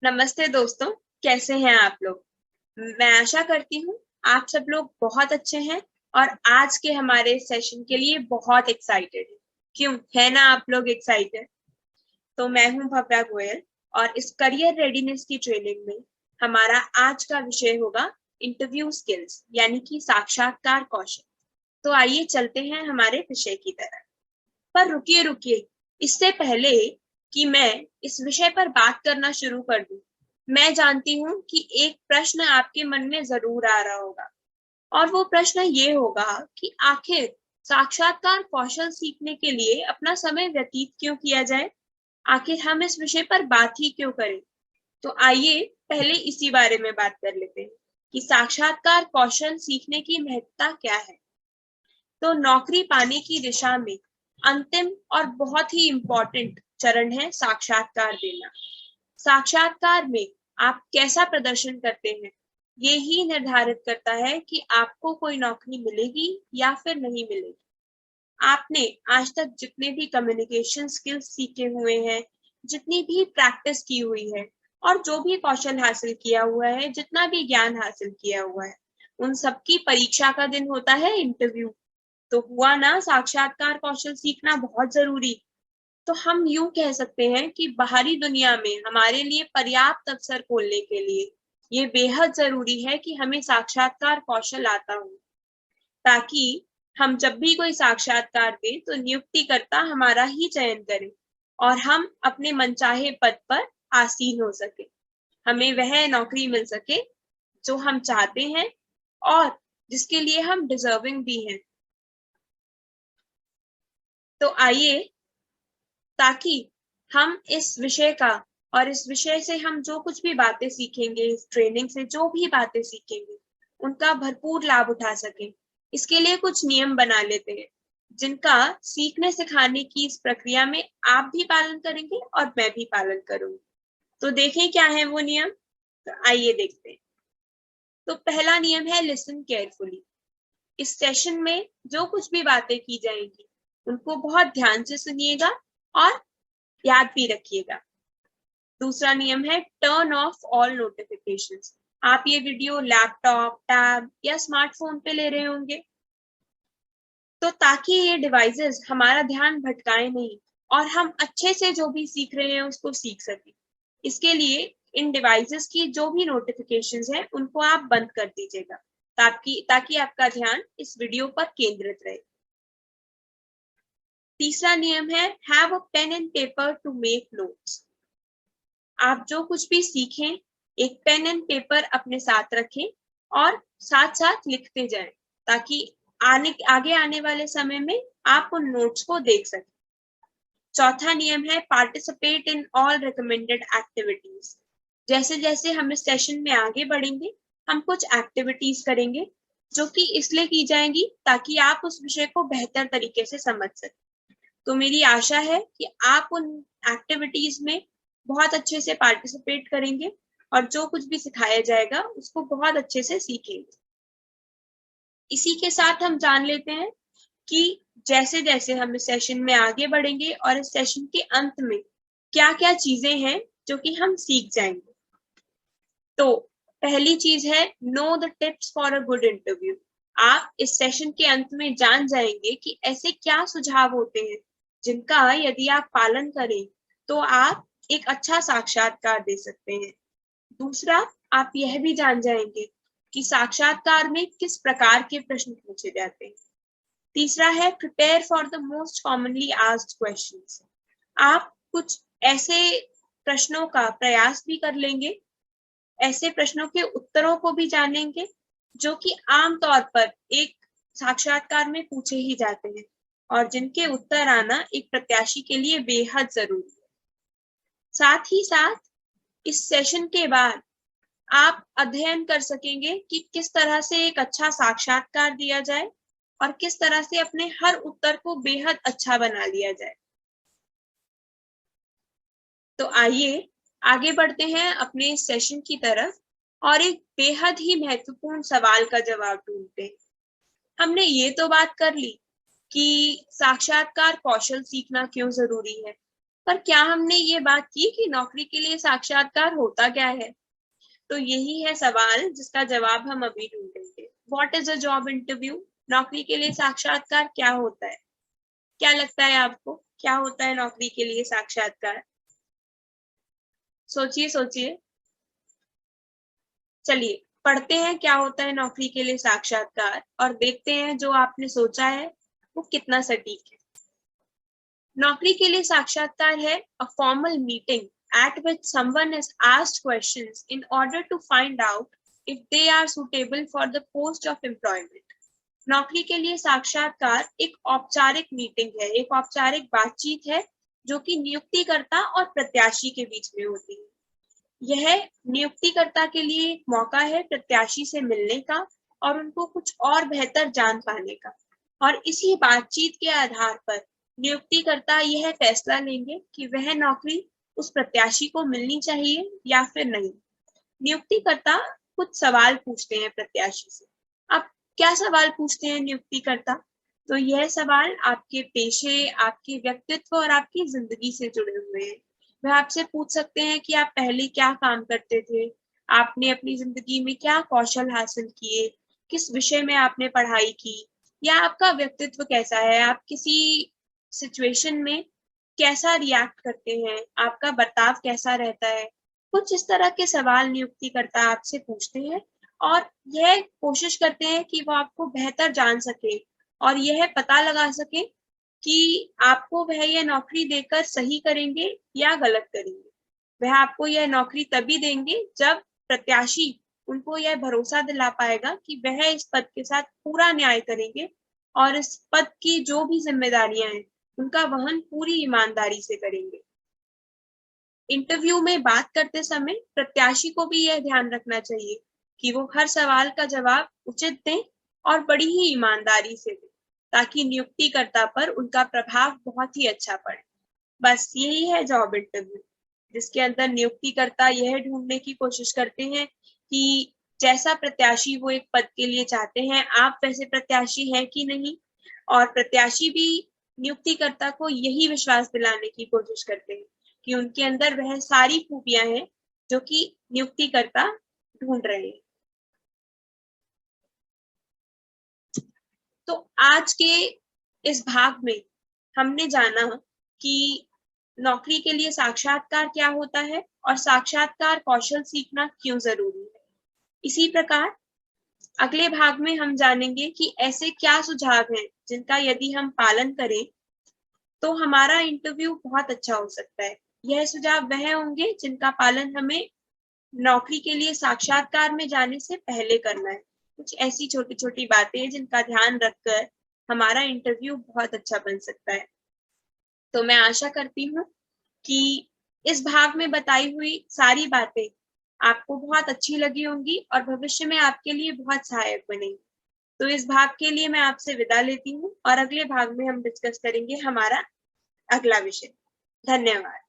नमस्ते दोस्तों, कैसे हैं आप लोग। मैं आशा करती हूँ आप सब लोग बहुत अच्छे हैं और आज के हमारे सेशन के लिए बहुत एक्साइटेड हैं। क्यों है ना आप लोग एक्साइटेड? तो मैं हूँ भव्या गोयल और इस करियर रेडीनेस की ट्रेनिंग में हमारा आज का विषय होगा इंटरव्यू स्किल्स यानी कि साक्षात्कार कौशल। तो आइए चलते हैं हमारे विषय की तरफ। पर रुकिए रुकिए, इससे पहले कि मैं इस विषय पर बात करना शुरू कर दूं, मैं जानती हूँ कि एक प्रश्न आपके मन में जरूर आ रहा होगा और वो प्रश्न ये होगा कि आखिर साक्षात्कार कौशल सीखने के लिए अपना समय व्यतीत क्यों किया जाए। आखिर हम इस विषय पर बात ही क्यों करें। तो आइए पहले इसी बारे में बात कर लेते हैं कि साक्षात्कार कौशल सीखने की महत्ता क्या है। तो नौकरी पाने की दिशा में अंतिम और बहुत ही इम्पोर्टेंट चरण है साक्षात्कार देना। साक्षात्कार में आप कैसा प्रदर्शन करते हैं, ये ही निर्धारित करता है कि आपको कोई नौकरी मिलेगी या फिर नहीं मिलेगी। आपने आज तक जितने भी कम्युनिकेशन स्किल्स सीखे हुए हैं, जितनी भी प्रैक्टिस की हुई है और जो भी कौशल हासिल किया हुआ है, जितना भी ज्ञान हासिल किया हुआ है, उन सबकी परीक्षा का दिन होता है इंटरव्यू। तो हुआ ना साक्षात्कार कौशल सीखना बहुत जरूरी। तो हम यूं कह सकते हैं कि बाहरी दुनिया में हमारे लिए पर्याप्त अवसर खोलने के लिए ये बेहद जरूरी है कि हमें साक्षात्कार कौशल आता हो, ताकि हम जब भी कोई साक्षात्कार दें तो नियुक्तिकर्ता हमारा ही चयन करे और हम अपने मनचाहे पद पर आसीन हो सके, हमें वह नौकरी मिल सके जो हम चाहते हैं और जिसके लिए हम डिजर्विंग भी हैं। तो आइए, ताकि हम इस विषय का और इस विषय से हम जो कुछ भी बातें सीखेंगे, इस ट्रेनिंग से जो भी बातें सीखेंगे, उनका भरपूर लाभ उठा सकें, इसके लिए कुछ नियम बना लेते हैं जिनका सीखने सिखाने की इस प्रक्रिया में आप भी पालन करेंगे और मैं भी पालन करूंगी। तो देखें क्या है वो नियम। तो आइए देखते हैं। तो पहला नियम है लिसन केयरफुली। इस सेशन में जो कुछ भी बातें की जाएंगी उनको बहुत ध्यान से सुनिएगा और याद भी रखिएगा। दूसरा नियम है टर्न ऑफ ऑल नोटिफिकेशंस। आप ये वीडियो लैपटॉप, टैब या स्मार्टफोन पे ले रहे होंगे, तो ताकि ये डिवाइसेस हमारा ध्यान भटकाए नहीं और हम अच्छे से जो भी सीख रहे हैं उसको सीख सकें। इसके लिए इन डिवाइसेस की जो भी नोटिफिकेशंस हैं उनको आप बंद कर दीजिएगा, ताकि आपका ध्यान इस वीडियो पर केंद्रित रहे। तीसरा नियम है have a pen and paper to make notes. आप जो कुछ भी सीखें, एक पेन एंड पेपर अपने साथ रखें और साथ साथ लिखते जाएं, ताकि आगे आने वाले समय में आप उन नोट्स को देख सकें। चौथा नियम है participate in all recommended activities. जैसे जैसे हम इस सेशन में आगे बढ़ेंगे, हम कुछ एक्टिविटीज करेंगे जो कि इसलिए की जाएंगी ताकि आप उस विषय को बेहतर तरीके से समझ सकें। तो मेरी आशा है कि आप उन एक्टिविटीज में बहुत अच्छे से पार्टिसिपेट करेंगे और जो कुछ भी सिखाया जाएगा उसको बहुत अच्छे से सीखेंगे। इसी के साथ हम जान लेते हैं कि जैसे जैसे हम इस सेशन में आगे बढ़ेंगे और इस सेशन के अंत में क्या क्या चीजें हैं जो कि हम सीख जाएंगे। तो पहली चीज है know the tips for a good interview. आप इस सेशन के अंत में जान जाएंगे कि ऐसे क्या सुझाव होते हैं जिनका यदि आप पालन करें तो आप एक अच्छा साक्षात्कार दे सकते हैं। दूसरा, आप यह भी जान जाएंगे कि साक्षात्कार में किस प्रकार के प्रश्न पूछे जाते हैं। तीसरा है prepare for the most commonly asked questions. आप कुछ ऐसे प्रश्नों का प्रयास भी कर लेंगे, ऐसे प्रश्नों के उत्तरों को भी जानेंगे जो कि आमतौर पर एक साक्षात्कार में पूछे ही जाते हैं और जिनके उत्तर आना एक प्रत्याशी के लिए बेहद जरूरी है। साथ ही साथ इस सेशन के बाद आप अध्ययन कर सकेंगे कि किस तरह से एक अच्छा साक्षात्कार दिया जाए और किस तरह से अपने हर उत्तर को बेहद अच्छा बना लिया जाए। तो आइए आगे बढ़ते हैं अपने सेशन की तरफ और एक बेहद ही महत्वपूर्ण सवाल का जवाब ढूंढते हैं। हमने ये तो बात कर ली कि साक्षात्कार कौशल सीखना क्यों जरूरी है, पर क्या हमने ये बात की कि नौकरी के लिए साक्षात्कार होता क्या है? तो यही है सवाल जिसका जवाब हम अभी ढूंढेंगे। What is a job interview? नौकरी के लिए साक्षात्कार क्या होता है? क्या लगता है आपको, क्या होता है नौकरी के लिए साक्षात्कार? सोचिए सोचिए। चलिए पढ़ते हैं क्या होता है नौकरी के लिए साक्षात्कार और देखते हैं जो आपने सोचा है वो कितना सटीक है। नौकरी के लिए साक्षात्कार है a formal meeting at which someone is asked questions in order to find out if they are suitable for the post of employment. नौकरी के लिए साक्षात्कार एक औपचारिक मीटिंग है, एक औपचारिक बातचीत है जो कि नियुक्तिकर्ता और प्रत्याशी के बीच में होती है। यह नियुक्तिकर्ता के लिए एक मौका है प्रत्याशी से मिलने का और उनको कुछ और बेहतर जान पाने का, और इसी बातचीत के आधार पर नियुक्तिकर्ता यह फैसला लेंगे कि वह नौकरी उस प्रत्याशी को मिलनी चाहिए या फिर नहीं। नियुक्तिकर्ता कुछ सवाल पूछते हैं प्रत्याशी से। अब क्या सवाल पूछते हैं नियुक्तिकर्ता? तो यह सवाल आपके पेशे, आपके व्यक्तित्व और आपकी जिंदगी से जुड़े हुए हैं। वह आपसे पूछ सकते हैं कि आप पहले क्या काम करते थे, आपने अपनी जिंदगी में क्या कौशल हासिल किए, किस विषय में आपने पढ़ाई की, या आपका व्यक्तित्व कैसा है, आप किसी सिचुएशन में कैसा रिएक्ट करते हैं, आपका बर्ताव कैसा रहता है। कुछ इस तरह के सवाल नियुक्तिकर्ता आपसे पूछते हैं और यह कोशिश करते हैं कि वो आपको बेहतर जान सके और यह पता लगा सके कि आपको वह यह नौकरी देकर सही करेंगे या गलत करेंगे। वह आपको यह नौकरी तभी देंगे जब प्रत्याशी उनको यह भरोसा दिला पाएगा कि वह इस पद के साथ पूरा न्याय करेंगे और इस पद की जो भी जिम्मेदारियां हैं उनका वहन पूरी ईमानदारी से करेंगे। इंटरव्यू में बात करते समय प्रत्याशी को भी यह ध्यान रखना चाहिए कि वो हर सवाल का जवाब उचित दें और बड़ी ही ईमानदारी से दें, ताकि नियुक्तिकर्ता पर उनका प्रभाव बहुत ही अच्छा पड़े। बस यही है जॉब इंटरव्यू, जिसके अंदर नियुक्तिकर्ता यह ढूंढने की कोशिश करते हैं कि जैसा प्रत्याशी वो एक पद के लिए चाहते हैं, आप वैसे प्रत्याशी हैं कि नहीं, और प्रत्याशी भी नियुक्तिकर्ता को यही विश्वास दिलाने की कोशिश करते हैं कि उनके अंदर वह सारी खूबियां हैं जो कि नियुक्तिकर्ता ढूंढ रहे हैं। तो आज के इस भाग में हमने जाना कि नौकरी के लिए साक्षात्कार क्या होता है और साक्षात्कार कौशल सीखना क्यों जरूरी है। इसी प्रकार अगले भाग में हम जानेंगे कि ऐसे क्या सुझाव हैं जिनका यदि हम पालन करें तो हमारा इंटरव्यू बहुत अच्छा हो सकता है। यह सुझाव वह होंगे जिनका पालन हमें नौकरी के लिए साक्षात्कार में जाने से पहले करना है। कुछ ऐसी छोटी छोटी बातें जिनका ध्यान रखकर हमारा इंटरव्यू बहुत अच्छा बन सकता है। तो मैं आशा करती हूँ कि इस भाग में बताई हुई सारी बातें आपको बहुत अच्छी लगी होंगी और भविष्य में आपके लिए बहुत सहायक बनेंगी। तो इस भाग के लिए मैं आपसे विदा लेती हूँ और अगले भाग में हम डिस्कस करेंगे हमारा अगला विषय। धन्यवाद।